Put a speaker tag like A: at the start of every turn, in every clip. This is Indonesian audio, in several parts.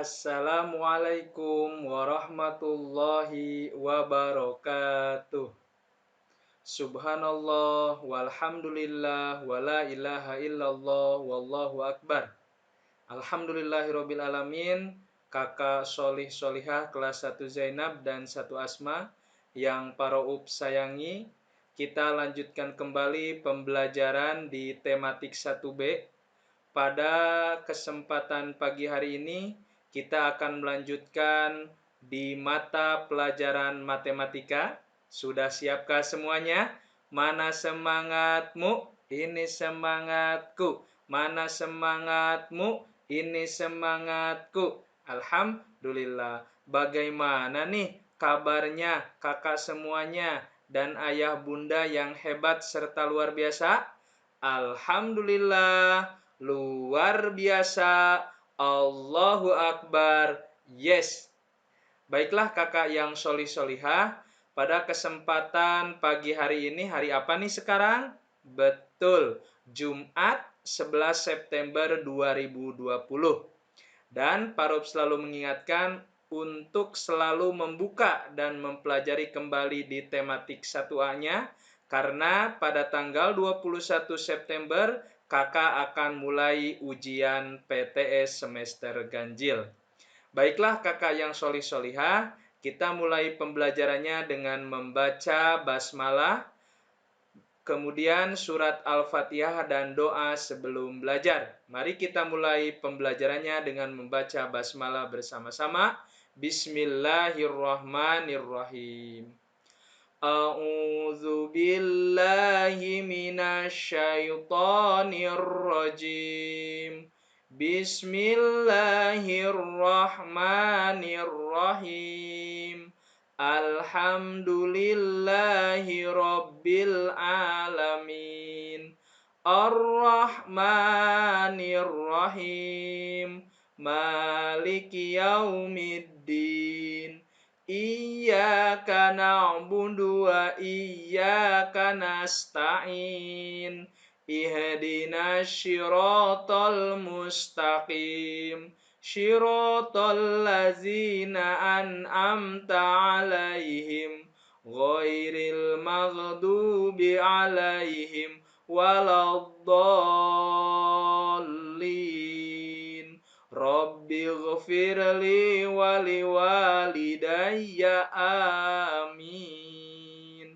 A: Assalamualaikum warahmatullahi wabarakatuh. Subhanallah walhamdulillah wala ilaha illallah wallahu akbar. Alhamdulillahirabbil alamin. Kakak Solih Solihah kelas 1 Zainab dan 1 Asma yang Paraub sayangi, kita lanjutkan kembali pembelajaran di tematik 1B. Pada kesempatan pagi hari ini, kita akan melanjutkan di mata pelajaran matematika. Sudah siapkah semuanya? Mana semangatmu? Ini semangatku. Mana semangatmu? Ini semangatku. Alhamdulillah. Bagaimana nih kabarnya kakak semuanya dan ayah bunda yang hebat serta luar biasa? Alhamdulillah, luar biasa. Allahu Akbar. Yes. Baiklah kakak yang solih solihah. Pada kesempatan pagi hari ini, hari apa nih sekarang? Betul, Jumat 11 September 2020. Dan Parob selalu mengingatkan untuk selalu membuka dan mempelajari kembali di tematik 1A-nya, karena pada tanggal 21 September kakak akan mulai ujian PTS semester ganjil. Baiklah kakak yang solih solihah, kita mulai pembelajarannya dengan membaca basmalah, kemudian surat Al-Fatihah dan doa sebelum belajar. Mari kita mulai pembelajarannya dengan membaca basmalah bersama-sama. Bismillahirrahmanirrahim. A'udzu billahi minasyaitonir rajim. Bismillahirrahmanirrahim. Alhamdulillahi rabbil alamin. Ar-Rahmanir-Rahim. Maliki yaumiddin. Iyyaka na'budu wa iyyaka nasta'in. Ihdinas syiratal mustaqim. Syiratal ladzina an'amta 'alaihim ghairil maghdubi 'alaihim waladdallin. Rabbighfirli wa liwalidayya amin.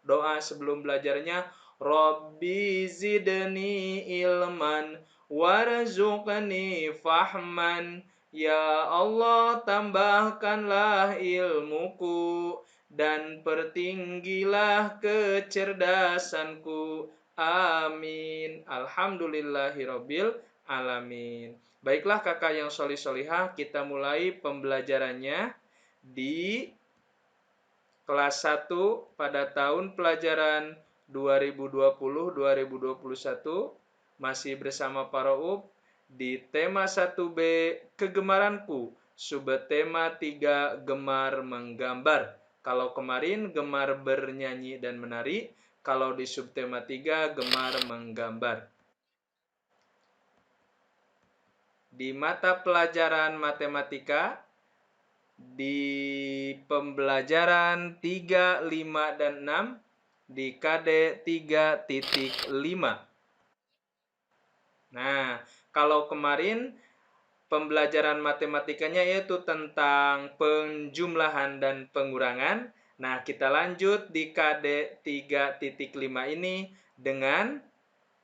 A: Doa sebelum belajarnya, Rabbi zidni ilman warzuqni fahman. Ya Allah, tambahkanlah ilmuku dan pertinggilah kecerdasanku. Amin. Alhamdulillahirabbil alamin. Baiklah kakak yang solih solihah, kita mulai pembelajarannya di kelas 1 pada tahun pelajaran 2020-2021, masih bersama Paraub di tema 1B kegemaranku, subtema 3 gemar menggambar. Kalau kemarin gemar bernyanyi dan menari, kalau di subtema 3 gemar menggambar. Di mata pelajaran matematika, di pembelajaran 3, 5, dan 6, di KD 3.5. Nah, kalau kemarin pembelajaran matematikanya yaitu tentang penjumlahan dan pengurangan. Nah, kita lanjut di KD 3.5 ini dengan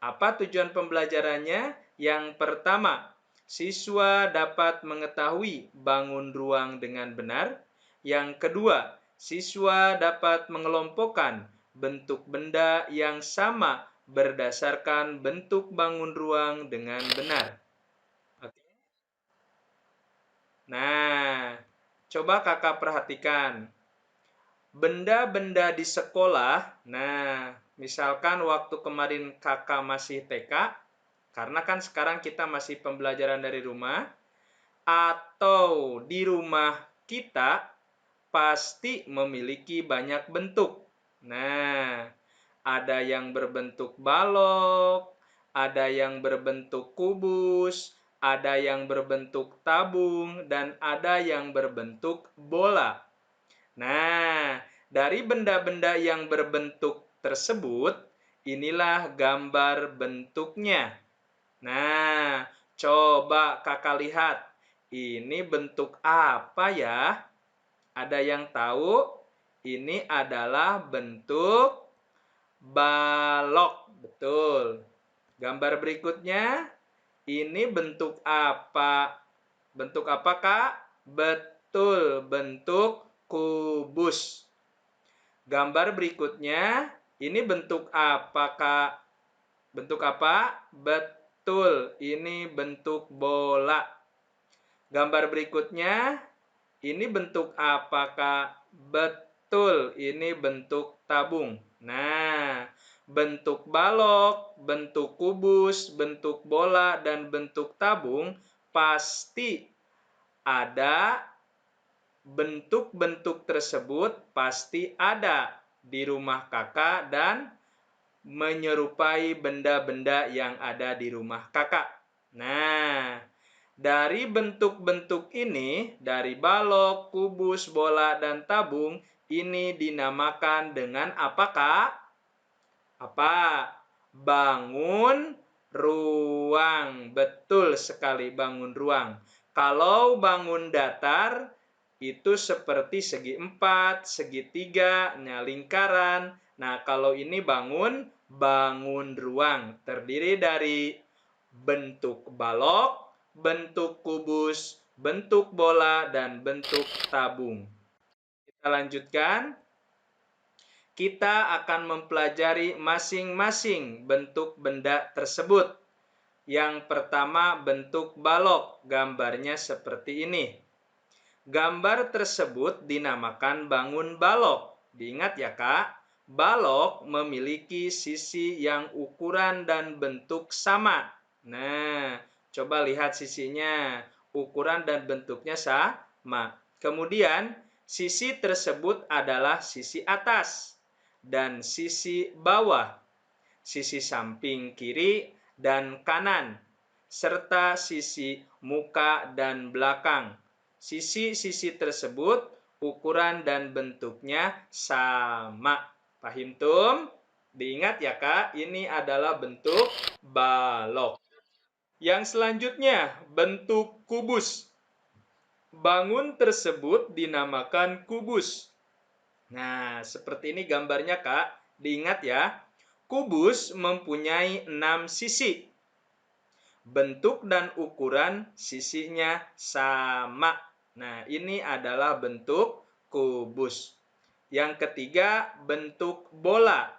A: apa tujuan pembelajarannya? Yang pertama, siswa dapat mengetahui bangun ruang dengan benar. Yang kedua, siswa dapat mengelompokkan bentuk benda yang sama berdasarkan bentuk bangun ruang dengan benar. Oke. Nah, coba kakak perhatikan. Benda-benda di sekolah, nah, misalkan waktu kemarin kakak masih TK, karena kan sekarang kita masih pembelajaran dari rumah, atau di rumah kita pasti memiliki banyak bentuk. Nah, ada yang berbentuk balok, ada yang berbentuk kubus, ada yang berbentuk tabung, dan ada yang berbentuk bola. Nah, dari benda-benda yang berbentuk tersebut, inilah gambar bentuknya. Nah, coba kakak lihat. Ini bentuk apa ya? Ada yang tahu? Ini adalah bentuk balok. Betul. Gambar berikutnya, ini bentuk apa? Bentuk apa, Kak? Betul, bentuk kubus. Gambar berikutnya, ini bentuk apa, Kak? Bentuk apa? Betul, ini bentuk bola. Gambar berikutnya, ini bentuk apa, Kak? Betul, ini bentuk tabung. Nah, bentuk balok, bentuk kubus, bentuk bola, dan bentuk tabung pasti ada. Bentuk-bentuk tersebut pasti ada di rumah kakak dan menyerupai benda-benda yang ada di rumah kakak. Nah, dari bentuk-bentuk ini, dari balok, kubus, bola, dan tabung, ini dinamakan dengan apa, Kak? Apa? Bangun ruang. Betul sekali, bangun ruang. Kalau bangun datar, itu seperti segi empat, segitiga, lingkaran. Nah, kalau ini bangun ruang. Terdiri dari bentuk balok, bentuk kubus, bentuk bola, dan bentuk tabung. Kita lanjutkan. Kita akan mempelajari masing-masing bentuk benda tersebut. Yang pertama, bentuk balok. Gambarnya seperti ini. Gambar tersebut dinamakan bangun balok. Diingat ya, Kak? Balok memiliki sisi yang ukuran dan bentuk sama. Nah, coba lihat sisinya. Ukuran dan bentuknya sama. Kemudian, sisi tersebut adalah sisi atas dan sisi bawah, sisi samping kiri dan kanan, serta sisi muka dan belakang. Sisi-sisi tersebut ukuran dan bentuknya sama. Paham, Tum? Diingat ya, Kak, ini adalah bentuk balok. Yang selanjutnya, bentuk kubus. Bangun tersebut dinamakan kubus. Nah, seperti ini gambarnya, Kak. Diingat ya, kubus mempunyai 6 sisi. Bentuk dan ukuran sisinya sama. Nah, ini adalah bentuk kubus. Yang ketiga, bentuk bola.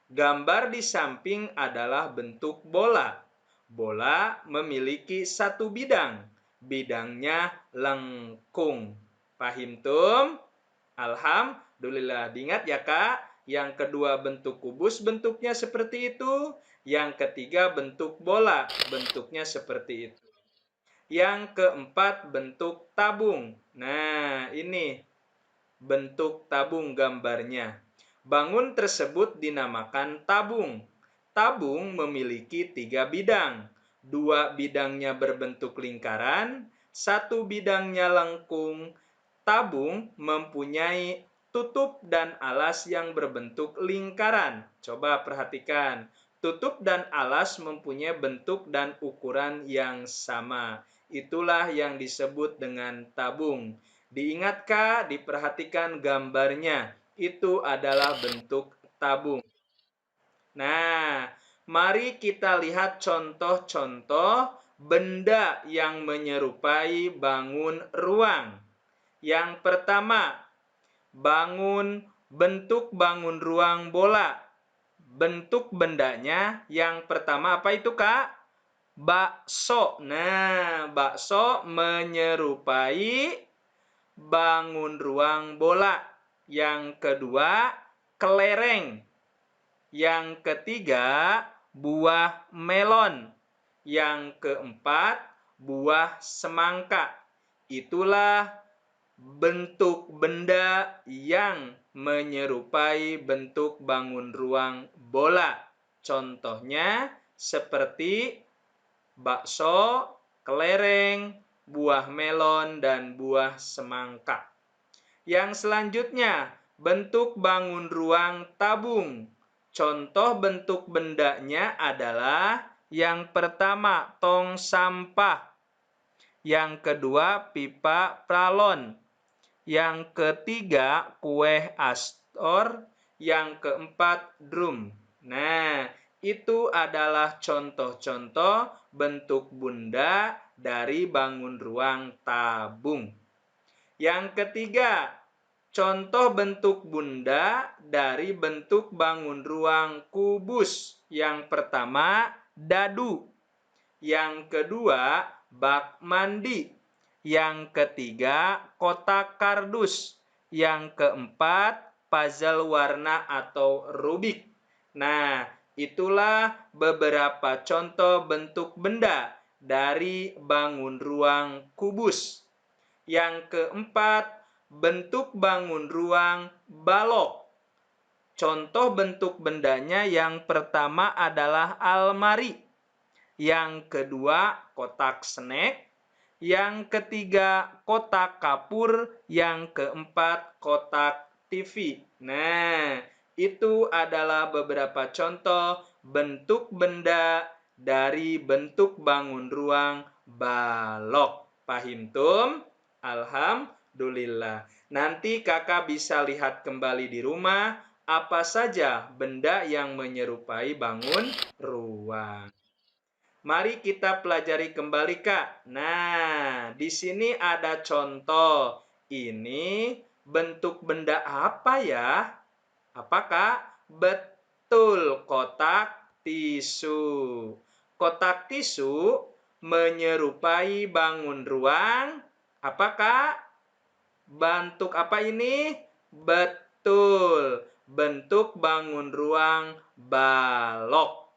A: Gambar di samping adalah bentuk bola. Bola memiliki satu bidang. Bidangnya lengkung. Paham, Tum? Alhamdulillah. Diingat ya, Kak. Yang kedua bentuk kubus, bentuknya seperti itu. Yang ketiga bentuk bola, bentuknya seperti itu. Yang keempat bentuk tabung. Nah, ini bentuk tabung gambarnya. Bangun tersebut dinamakan tabung. Tabung memiliki 3 bidang. 2 bidangnya berbentuk lingkaran, 1 bidangnya lengkung. Tabung mempunyai tutup dan alas yang berbentuk lingkaran. Coba perhatikan. Tutup dan alas mempunyai bentuk dan ukuran yang sama. Itulah yang disebut dengan tabung. Diingat, Kak, diperhatikan gambarnya. Itu adalah bentuk tabung. Nah, mari kita lihat contoh-contoh benda yang menyerupai bangun ruang. Yang pertama, bentuk bangun ruang bola. Bentuk bendanya yang pertama apa itu, Kak? Bakso. Nah, bakso menyerupai bangun ruang bola. Yang kedua, kelereng. Yang ketiga, buah melon. Yang keempat, buah semangka. Itulah bentuk benda yang menyerupai bentuk bangun ruang bola. Contohnya seperti bakso, kelereng, buah melon, dan buah semangka. Yang selanjutnya, bentuk bangun ruang tabung. Contoh bentuk bendanya adalah yang pertama, tong sampah. Yang kedua, pipa pralon. Yang ketiga, kue astor. Yang keempat, drum. Nah, itu adalah contoh-contoh bentuk benda dari bangun ruang tabung. Yang ketiga, contoh bentuk benda dari bentuk bangun ruang kubus. Yang pertama, dadu. Yang kedua, bak mandi. Yang ketiga, kotak kardus. Yang keempat, puzzle warna atau Rubik. Nah, itulah beberapa contoh bentuk benda dari bangun ruang kubus. Yang keempat, bentuk bangun ruang balok. Contoh bentuk bendanya yang pertama adalah almari. Yang kedua, kotak snack. Yang ketiga, kotak kapur. Yang keempat, kotak TV. Nah, itu adalah beberapa contoh bentuk benda dari bentuk bangun ruang balok. Pahim tum? Alhamdulillah. Nanti kakak bisa lihat kembali di rumah apa saja benda yang menyerupai bangun ruang. Mari kita pelajari kembali, Kak. Nah, di sini ada contoh. Ini bentuk benda apa ya? Apakah? Betul, kotak tisu. Kotak tisu menyerupai bangun ruang. Apakah? Bentuk apa ini? Betul, bentuk bangun ruang balok.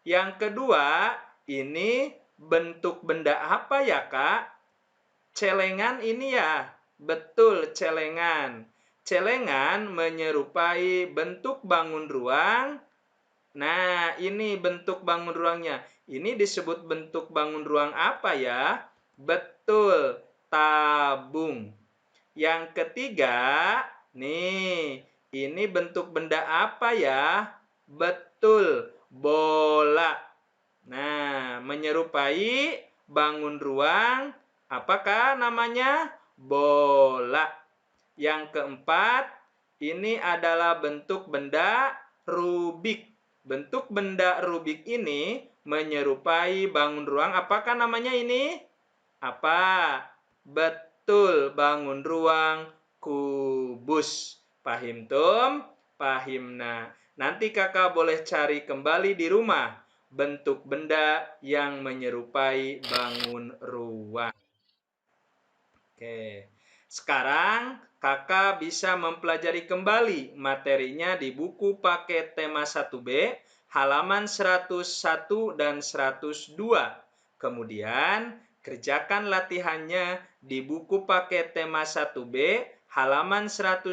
A: Yang kedua, ini bentuk benda apa ya, Kak? Celengan ini ya. Betul, celengan. Celengan menyerupai bentuk bangun ruang. Nah, ini bentuk bangun ruangnya. Ini disebut bentuk bangun ruang apa ya? Betul, tabung. Yang ketiga, nih, ini bentuk benda apa ya? Betul, bola. Nah, menyerupai bangun ruang, apakah namanya? Bola. Yang keempat, ini adalah bentuk benda Rubik. Bentuk benda Rubik ini menyerupai bangun ruang, apakah namanya ini? Apa? Betul, bangun ruang kubus. Pahim tum? Pahimna. Nanti kakak boleh cari kembali di rumah bentuk benda yang menyerupai bangun ruang. Oke. Sekarang kakak bisa mempelajari kembali materinya di buku paket tema 1B halaman 101 dan 102. Kemudian kerjakan latihannya di buku paket tema 1B halaman 101,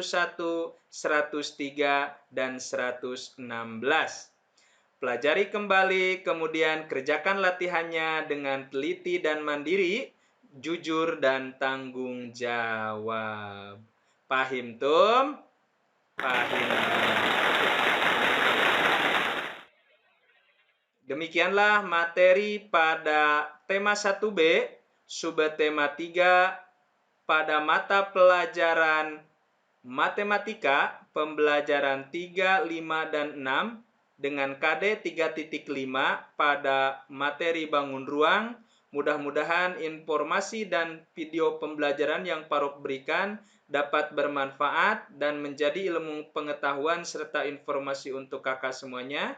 A: 103, dan 116. Pelajari kembali, kemudian kerjakan latihannya dengan teliti dan mandiri, jujur dan tanggung jawab. Pahim tum? Pahim. Demikianlah materi pada tema 1B, subtema 3 pada mata pelajaran matematika, pembelajaran 3, 5, dan 6 dengan KD 3.5 pada materi bangun ruang. Mudah-mudahan informasi dan video pembelajaran yang Parok berikan dapat bermanfaat dan menjadi ilmu pengetahuan serta informasi untuk kakak semuanya.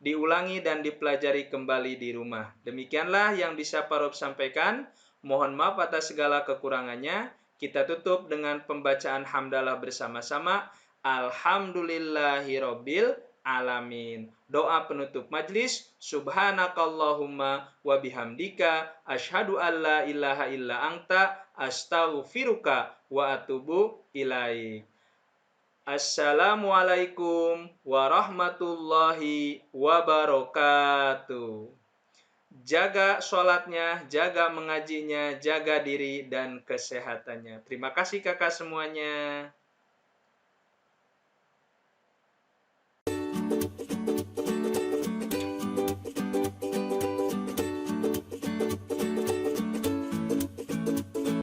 A: Diulangi dan dipelajari kembali di rumah. Demikianlah yang bisa Parok sampaikan. Mohon maaf atas segala kekurangannya. Kita tutup dengan pembacaan hamdalah bersama-sama. Alhamdulillahirabbil alamin. Doa penutup majlis. Subhanakallahumma wa bihamdika asyhadu alla ilaha illa anta astaghfiruka wa atubu ilaik. Assalamualaikum warahmatullahi wabarakatuh. jaga sholatnya, jaga mengajinya, jaga diri dan kesehatannya. Terima kasih kakak semuanya.